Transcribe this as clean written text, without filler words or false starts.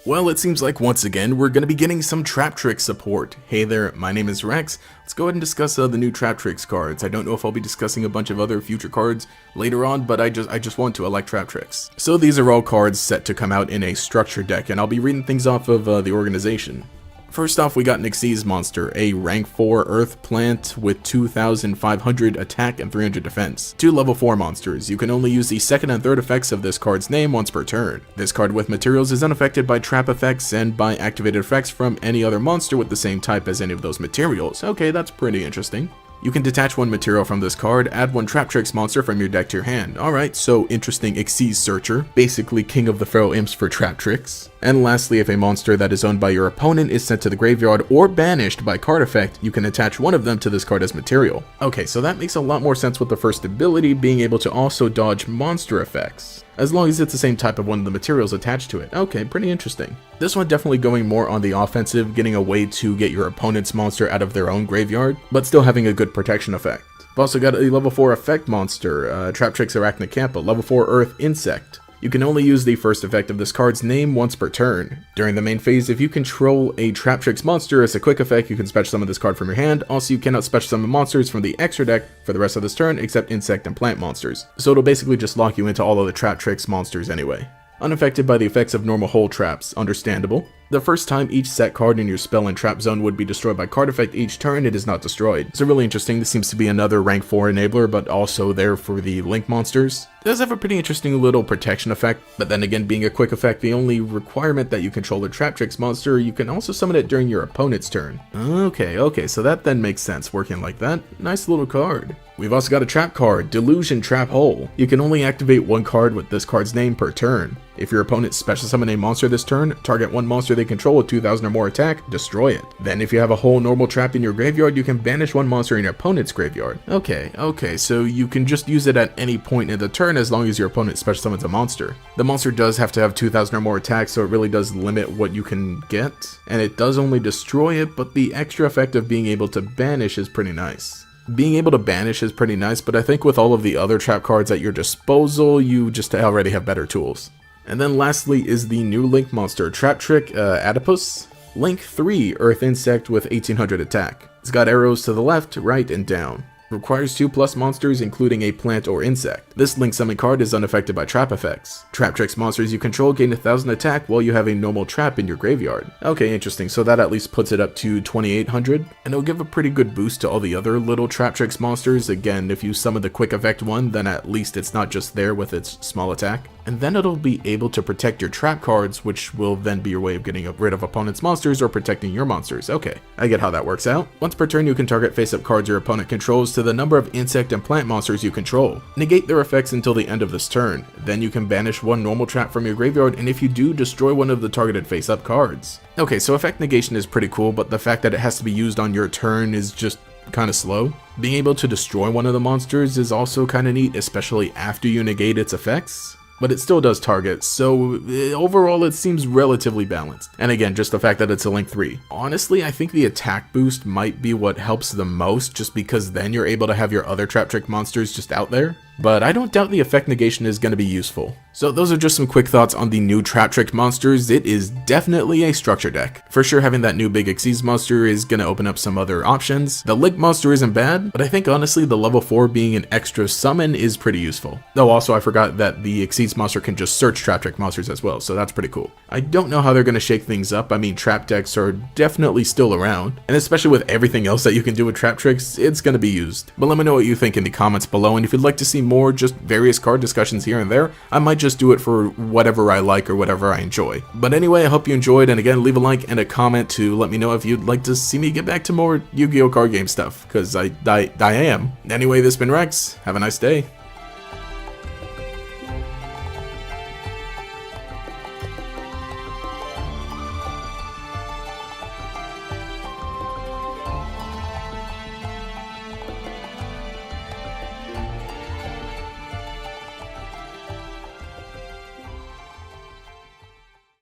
Well, it seems like once again we're going to be getting some Traptrix support. Hey there, my name is Rex. Let's go ahead and discuss the new Traptrix cards. I don't know if I'll be discussing a bunch of other future cards later on, but I just want to. I like Traptrix. So these are all cards set to come out in a structure deck, and I'll be reading things off of the organization. First off, we got an Xyz monster, a rank 4 earth plant with 2,500 attack and 300 defense. 2 level 4 monsters. You can only use the second and third effects of this card's name once per turn. This card with materials is unaffected by trap effects and by activated effects from any other monster with the same type as any of those materials. Okay, that's pretty interesting. You can detach one material from this card, add one Traptrix monster from your deck to your hand. Alright, so interesting Xyz Searcher, basically King of the Feral Imps for Traptrix. And lastly, if a monster that is owned by your opponent is sent to the graveyard or banished by card effect, you can attach one of them to this card as material. Okay, so that makes a lot more sense with the first ability being able to also dodge monster effects, as long as it's the same type of one of the materials attached to it. Okay, pretty interesting. This one definitely going more on the offensive, getting a way to get your opponent's monster out of their own graveyard, but still having a good protection effect. We've also got a level 4 effect monster, Traptrix Arachnocampa, level 4 Earth Insect. You can only use the first effect of this card's name once per turn. During the main phase, if you control a Traptrix monster as a quick effect, you can special summon this card from your hand. Also, you cannot special summon monsters from the extra deck for the rest of this turn, except insect and plant monsters. So it'll basically just lock you into all of the Traptrix monsters anyway. Unaffected by the effects of normal hole traps, understandable. The first time each set card in your spell and trap zone would be destroyed by card effect each turn, it is not destroyed. So really interesting. This seems to be another rank 4 enabler, but also there for the link monsters. It does have a pretty interesting little protection effect, but then again, being a quick effect, the only requirement that you control a Traptrix monster, you can also summon it during your opponent's turn. Okay, so that then makes sense working like that. Nice little card. We've also got a trap card, Delusion Trap Hole. You can only activate one card with this card's name per turn. If your opponent special summon a monster this turn, target one monster they control with 2,000 or more attack, destroy it. Then if you have a whole normal trap in your graveyard, you can banish one monster in your opponent's graveyard. Okay, so you can just use it at any point in the turn as long as your opponent special summons a monster. The monster does have to have 2,000 or more attack, so it really does limit what you can get, and it does only destroy it, but the extra effect of being able to banish is pretty nice. Being able to banish is pretty nice, but I think with all of the other trap cards at your disposal, you just already have better tools. And then lastly is the new Link monster, Traptrix Adipus. Link 3 Earth Insect with 1800 attack. It's got arrows to the left, right, and down. Requires 2+ monsters, including a plant or insect. This Link summon card is unaffected by trap effects. Traptrix monsters you control gain 1,000 attack while you have a normal trap in your graveyard. Okay, interesting, so that at least puts it up to 2,800, and it'll give a pretty good boost to all the other little Traptrix monsters. Again, if you summon the quick effect one, then at least it's not just there with its small attack. And then it'll be able to protect your trap cards, which will then be your way of getting rid of opponent's monsters or protecting your monsters. Okay, I get how that works out. Once per turn, you can target face-up cards your opponent controls to the number of insect and plant monsters you control. Negate their effects until the end of this turn. Then you can banish one normal trap from your graveyard, and if you do, destroy one of the targeted face-up cards. Okay, so effect negation is pretty cool, but the fact that it has to be used on your turn is just kind of slow. Being able to destroy one of the monsters is also kind of neat, especially after you negate its effects. But it still does target, so overall it seems relatively balanced. And again, just the fact that it's a Link 3. Honestly, I think the attack boost might be what helps the most, just because then you're able to have your other Traptrix monsters just out there. But I don't doubt the effect negation is going to be useful. So those are just some quick thoughts on the new Traptrix monsters. It is definitely a structure deck. For sure, having that new big Xyz monster is going to open up some other options. The Link monster isn't bad, but I think honestly the level 4 being an extra summon is pretty useful. Though also I forgot that the Xyz monster can just search Traptrix monsters as well, so that's pretty cool. I don't know how they're going to shake things up. I mean, trap decks are definitely still around, and especially with everything else that you can do with Traptrix, it's going to be used. But let me know what you think in the comments below, and if you'd like to see more just various card discussions here and there, I might just do it for whatever I like or whatever I enjoy. But anyway, I hope you enjoyed, and again, leave a like and a comment to let me know if you'd like to see me get back to more Yu-Gi-Oh card game stuff, because I am. Anyway, this has been Rex. Have a nice day.